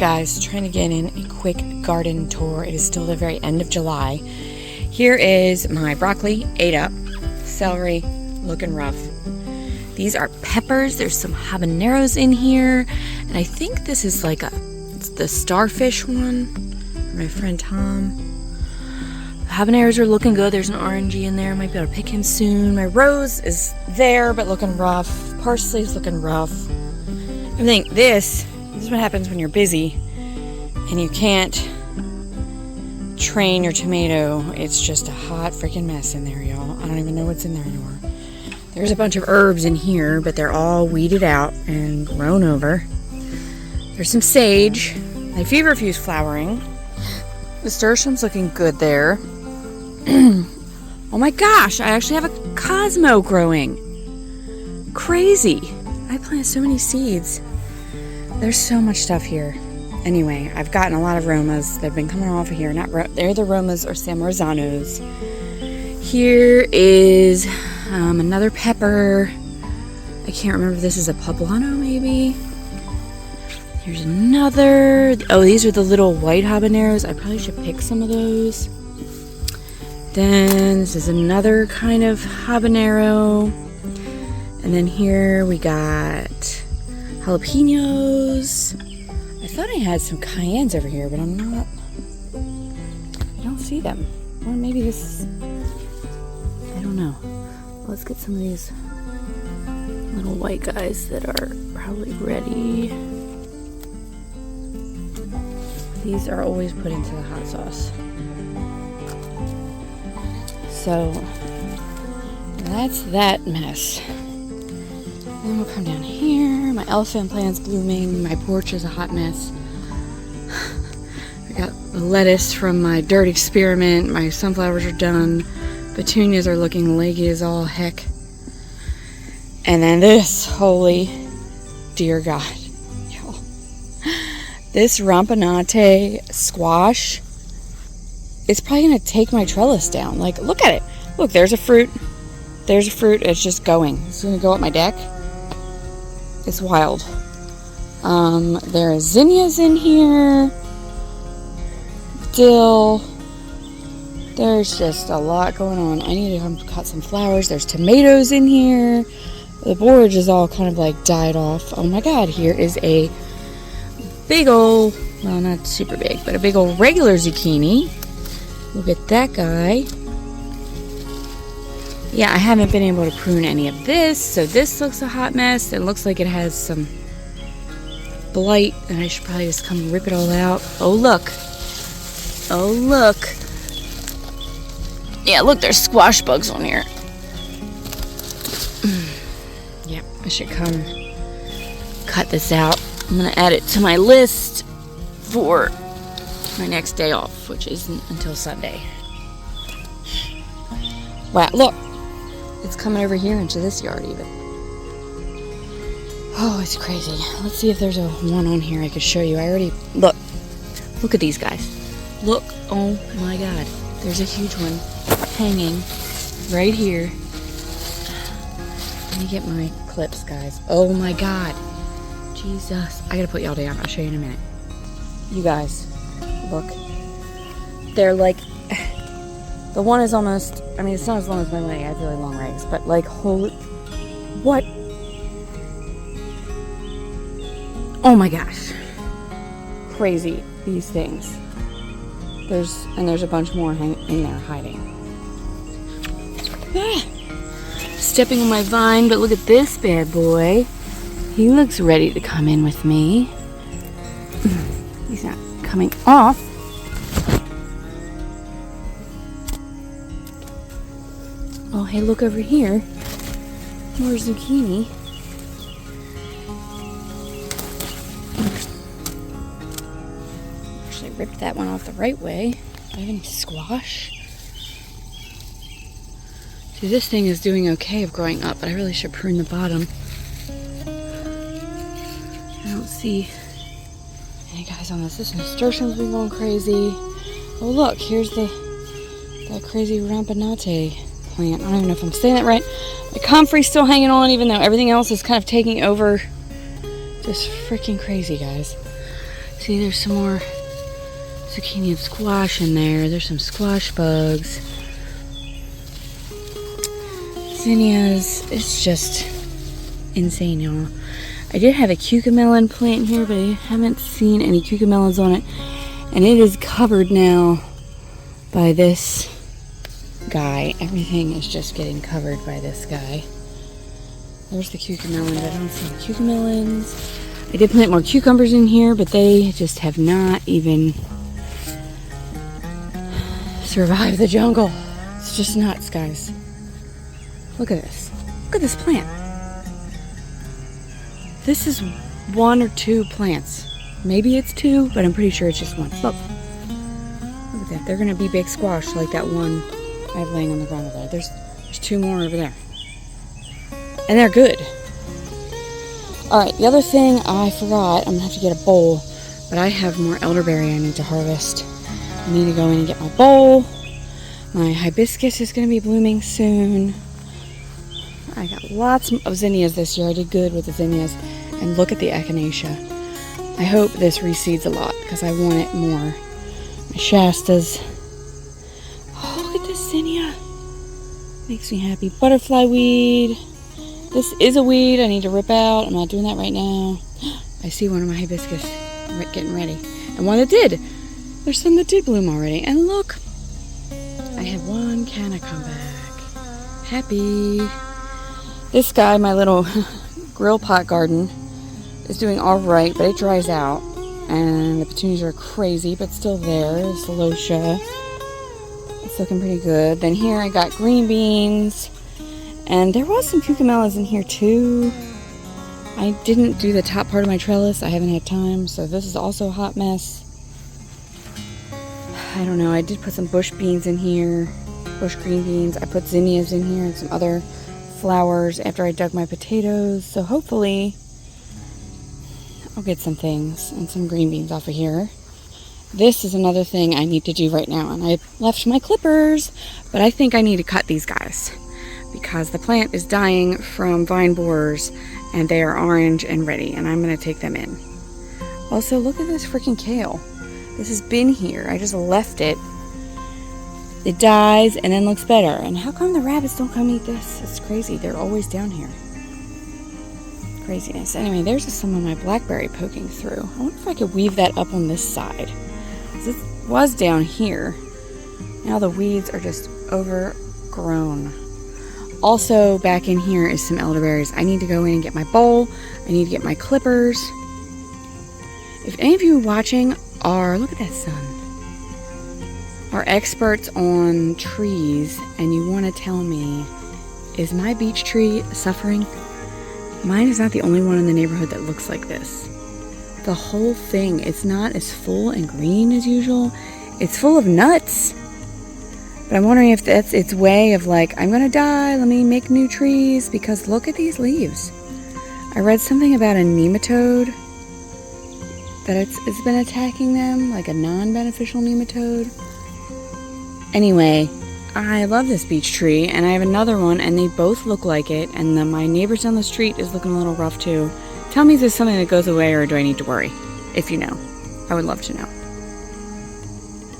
guys, trying to get in a quick garden tour. It is still the very end of July. Here is my broccoli, ate up, celery, looking rough. These are peppers. There's some habaneros in here, and I think this is like it's the starfish one. My friend Tom. The habaneros are looking good. There's an orangey in there. Might be able to pick him soon. My rose is there, but looking rough. Parsley is looking rough. Everything. This is what happens when you're busy and you can't train your tomato. It's just a hot freaking mess in there, y'all. I don't even know what's in there anymore. There's a bunch of herbs in here, but they're all weeded out and grown over. There's some sage. My feverfew's flowering. The nasturtium's looking good there. Oh my gosh, I actually have a Cosmo growing. Crazy. I planted so many seeds. There's so much stuff here. Anyway, I've gotten a lot of Romas. They've been coming off of here. They're the Romas or San Marzanos. Here is another pepper. I can't remember if this is a poblano maybe. Here's another. Oh, these are the little white habaneros. I probably should pick some of those. Then this is another kind of habanero. And then here we got jalapenos. I thought I had some cayennes over here, but I'm not. I don't see them. Or maybe this. I don't know. Let's get some of these little white guys that are probably ready. These are always put into the hot sauce. So that's that mess. Then we'll come down here. My elephant plant's blooming. My porch is a hot mess. I got the lettuce from my dirt experiment. My sunflowers are done. Petunias are looking leggy as all heck. And then this, holy dear God. Y'all. This rampanate squash is probably going to take my trellis down. Like, look at it. Look, there's a fruit. There's a fruit. It's just going. It's going to go up my deck. It's wild. There are zinnias in here. Dill. There's just a lot going on. I need to come cut some flowers. There's tomatoes in here. The borage is all kind of like died off. Oh my God, here is a big old, well, not super big, but a big old regular zucchini. Look at that guy. Yeah, I haven't been able to prune any of this, so this looks a hot mess. It looks like it has some blight, and I should probably just come rip it all out. Oh, look. Oh, look. Yeah, look, there's squash bugs on here. Yep, I should come cut this out. I'm going to add it to my list for my next day off, which isn't until Sunday. Wow, look. It's coming over here into this yard even. Oh, it's crazy. Let's see if there's a one on here I could show you. I already... Look at these guys. Look. Oh my God. There's a huge one hanging right here. Let me get my clips, guys. Oh my God. Jesus. I gotta put y'all down. I'll show you in a minute. You guys. Look. They're like... The one is almost, I mean, it's not as long as my leg. I have really long legs, but like, holy, what? Oh my gosh. Crazy, these things. There's a bunch more in there hiding. Ah. Stepping on my vine, but look at this bad boy. He looks ready to come in with me. He's not coming off. Oh, hey, look over here. More zucchini. Actually ripped that one off the right way. Do I have any squash? See, this thing is doing okay of growing up, but I really should prune the bottom. I don't see any guys on this. This nasturtium's been going crazy. Oh, look, here's that crazy rampanate plant. I don't even know if I'm saying that right. My comfrey's still hanging on, even though everything else is kind of taking over. Just freaking crazy, guys. See, there's some more zucchini and squash in there. There's some squash bugs. Zinnias, it's just insane, y'all. I did have a cucamelon plant here, but I haven't seen any cucamelons on it. And it is covered now by this guy. Everything is just getting covered by this guy. There's the cucamelon, but I don't see any cucamelons. I did plant more cucumbers in here, but they just have not even survived the jungle. It's just nuts, guys. Look at this. Look at this plant. This is 1 or 2 plants. Maybe it's 2, but I'm pretty sure it's just 1. Look. Look at that. They're going to be big squash like that one I have laying on the ground over there. There's 2 more over there. And they're good. Alright, the other thing I forgot, I'm going to have to get a bowl, but I have more elderberry I need to harvest. I need to go in and get my bowl. My hibiscus is going to be blooming soon. I got lots of zinnias this year. I did good with the zinnias. And look at the echinacea. I hope this reseeds a lot because I want it more. My Shastas. Oh, look at this zinnia. Makes me happy. Butterfly weed. This is a weed I need to rip out. I'm not doing that right now. I see one of my hibiscus getting ready. And one that did. There's some that did bloom already. And look. I had one canna come back. Happy. This guy, my little grill pot garden, is doing alright, but it dries out. And the petunias are crazy, but still there. It's Celosia. It's looking pretty good. Then here I got green beans. And there was some cucamellas in here too. I didn't do the top part of my trellis. I haven't had time, so this is also a hot mess. I don't know. I did put some bush beans in here. Bush green beans. I put zinnias in here and some other flowers after I dug my potatoes. So hopefully I'll get some things and some green beans off of here. This is another thing I need to do right now. And I left my clippers, but I think I need to cut these guys because the plant is dying from vine borers and they are orange and ready, and I'm going to take them in. Also, look at this freaking kale. This has been here. I just left it. It dies and then looks better. And how come the rabbits don't come eat this? It's crazy. They're always down here. Craziness. Anyway, there's some of my blackberry poking through. I wonder if I could weave that up on this side. This was down here. Now the weeds are just overgrown. Also, back in here is some elderberries. I need to go in and get my bowl. I need to get my clippers. If any of you watching are, look at that sun, are experts on trees and you want to tell me, is my beech tree suffering? Mine is not the only one in the neighborhood that looks like this. The whole thing, it's not as full and green as usual. It's full of nuts. But I'm wondering if that's its way of like, I'm going to die, let me make new trees, because look at these leaves. I read something about a nematode, that it's been attacking them, like a non-beneficial nematode. Anyway, I love this beech tree, and I have another one, and they both look like it, and my neighbors down the street is looking a little rough too. Tell me if there's something that goes away, or do I need to worry? If you know. I would love to know.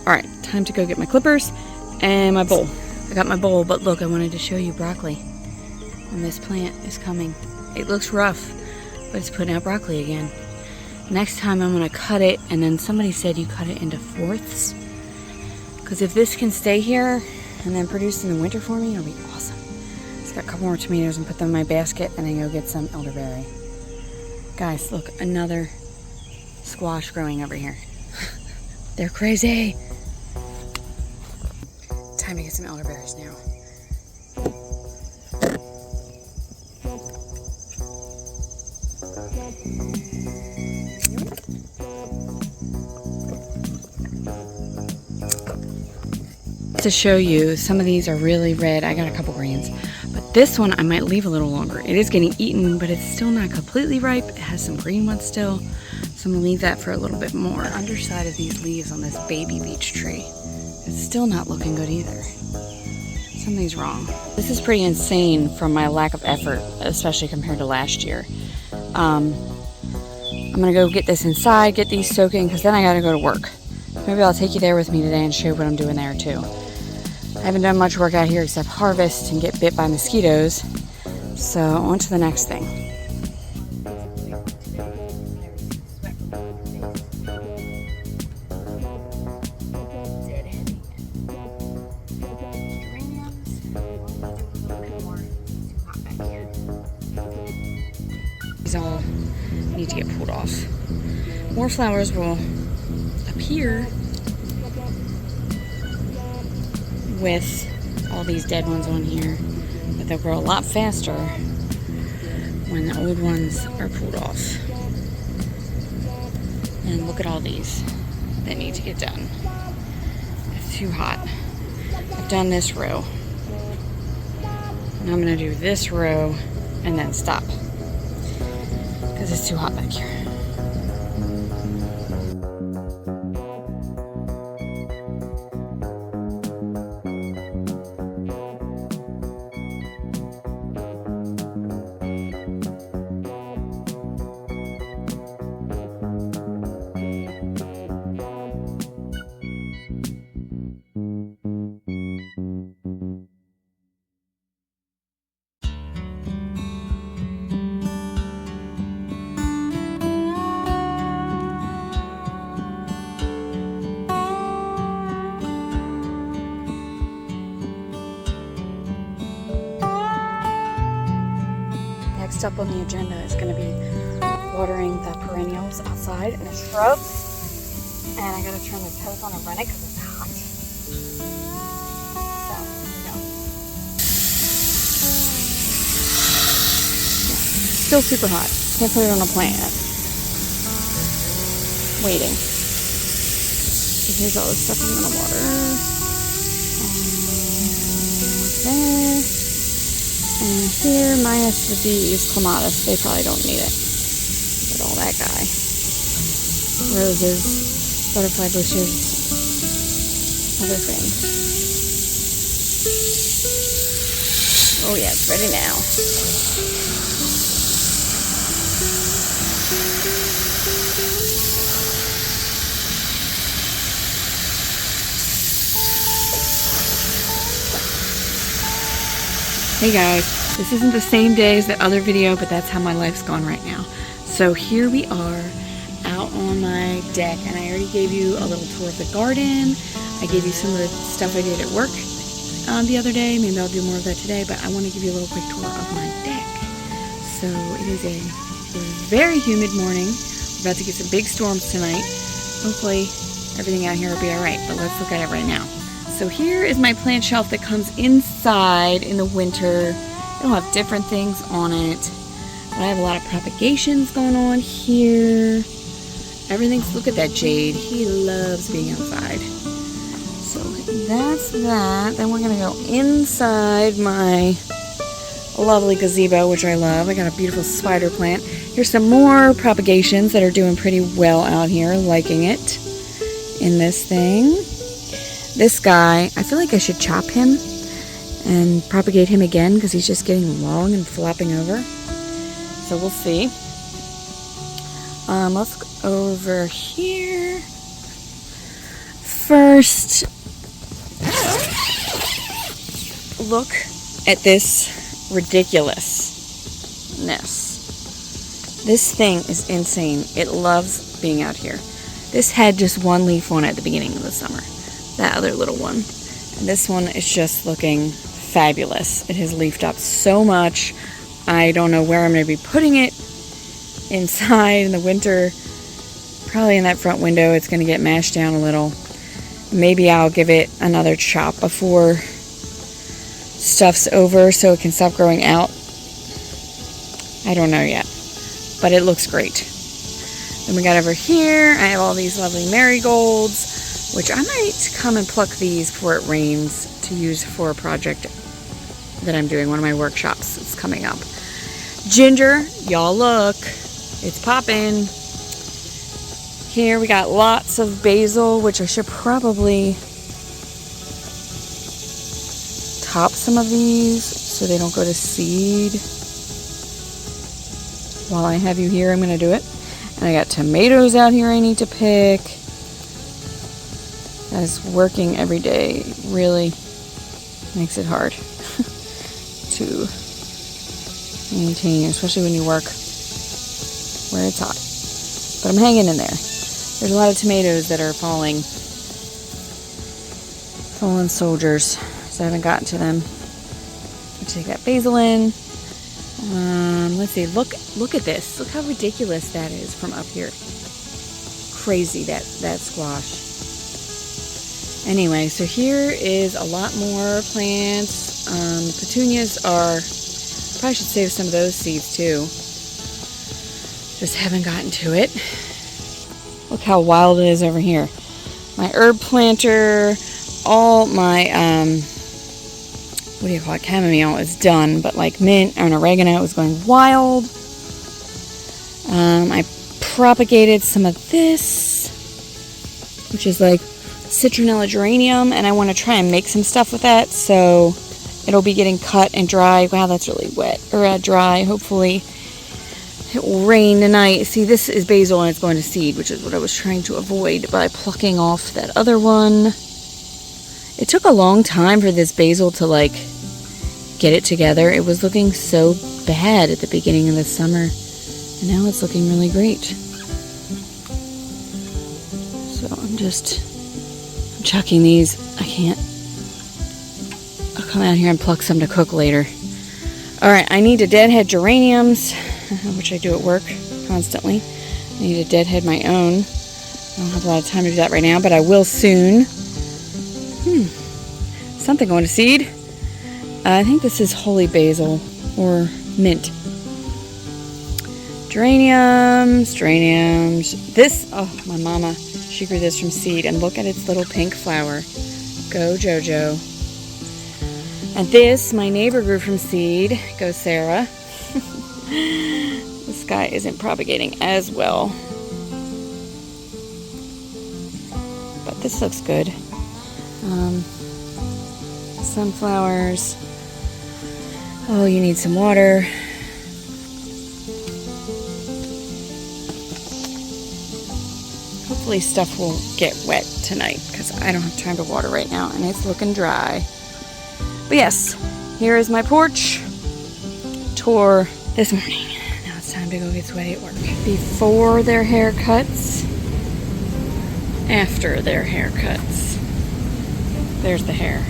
Alright, time to go get my clippers and my bowl. I got my bowl, but look, I wanted to show you broccoli. And this plant is coming. It looks rough, but it's putting out broccoli again. Next time I'm going to cut it, and then somebody said you cut it into fourths. Because if this can stay here and then produce in the winter for me, it'll be awesome. Just got a couple more tomatoes and put them in my basket, and then go get some elderberry. Guys, look, another squash growing over here. They're crazy. Time to get some elderberries now. To show you, some of these are really red. I got a couple greens, but this one I might leave a little longer. It is getting eaten, but it's still not completely ripe. It has some green ones still, so I'm gonna leave that for a little bit more. Underside of these leaves on this baby beech tree, it's still not looking good either. Something's wrong. This is pretty insane from my lack of effort, especially compared to last year. I'm gonna go get this inside, get these soaking, because then I gotta go to work. Maybe I'll take you there with me today and show you what I'm doing there too. I haven't done much work out here except harvest and get bit by mosquitoes. So on to the next thing. These all need to get pulled off. More flowers will appear with all these dead ones on here, but they'll grow a lot faster when the old ones are pulled off. And look at all these that need to get done. It's too hot. I've done this row. And I'm gonna do this row and then stop, because it's too hot back here. Next up on the agenda is going to be watering the perennials outside in the shrubs. And I got to turn the toes on and run it because it's hot. So, here we go. Yeah, still super hot. Can't put it on a plant yet. Waiting. So here's all the stuff I'm going to water. There. And here, minus the these clematis, they probably don't need it. But all that guy. Roses, butterfly bushes, other things. Oh yeah, it's ready now. Hey guys, this isn't the same day as the other video, but that's how my life's gone right now. So here we are out on my deck, and I already gave you a little tour of the garden. I gave you some of the stuff I did at work the other day. Maybe I'll do more of that today, but I want to give you a little quick tour of my deck. So it is a very humid morning. We're about to get some big storms tonight. Hopefully everything out here will be alright, but let's look at it right now. So here is my plant shelf that comes inside in the winter. It'll have different things on it. But I have a lot of propagations going on here. Everything's, look at that jade. He loves being outside. So that's that. Then we're going to go inside my lovely gazebo, which I love. I got a beautiful spider plant. Here's some more propagations that are doing pretty well out here, liking it in this thing. This guy, I feel like I should chop him and propagate him again because he's just getting long and flopping over. So we'll see. Let's go over here. First, look at this ridiculousness. This thing is insane. It loves being out here. This had just one leaf on it at the beginning of the summer. That other little one. And this one is just looking fabulous. It has leafed up so much. I don't know where I'm going to be putting it inside in the winter. Probably in that front window. It's going to get mashed down a little. Maybe I'll give it another chop before stuff's over so it can stop growing out. I don't know yet. But it looks great. Then we got over here. I have all these lovely marigolds, which I might come and pluck these before it rains to use for a project that I'm doing, one of my workshops that's coming up. Ginger, y'all look, it's popping. Here we got lots of basil, which I should probably top some of these so they don't go to seed. While I have you here, I'm going to do it. And I got tomatoes out here I need to pick. As working every day really makes it hard to maintain, especially when you work where it's hot. But I'm hanging in there. There's a lot of tomatoes that are fallen soldiers, so I haven't gotten to them. I'll take that basil in. Let's see, look at this. Look how ridiculous that is from up here. Crazy, that squash. Anyway, so here is a lot more plants. Petunias probably should save some of those seeds too. Just haven't gotten to it. Look how wild it is over here. My herb planter, all my, what do you call it, chamomile is done, but like mint and oregano is going wild. I propagated some of this, which is like citronella geranium, and I want to try and make some stuff with that, so it'll be getting cut and dry. Wow, that's really wet, or dry. Hopefully it will rain tonight. See, this is basil and it's going to seed, which is what I was trying to avoid by plucking off that other one. It took a long time for this basil to like get it together. It was looking so bad at the beginning of the summer, and now it's looking really great. So I'm chucking these. I'll come out here and pluck some to cook later. Alright, I need to deadhead geraniums, which I do at work constantly. I need to deadhead my own. I don't have a lot of time to do that right now, but I will soon. Something going to seed. I think this is holy basil or mint. Geraniums. This, oh, my mama, she grew this from seed, and look at its little pink flower. Go Jojo. And this, my neighbor grew from seed. Go Sarah. This guy isn't propagating as well, but this looks good. Sunflowers. Oh, you need some water. Hopefully stuff will get wet tonight, because I don't have time to water right now, and it's looking dry. But yes, here is my porch tour this morning. Now it's time to go get sweaty at work. Before their haircuts, after their haircuts. There's the hair.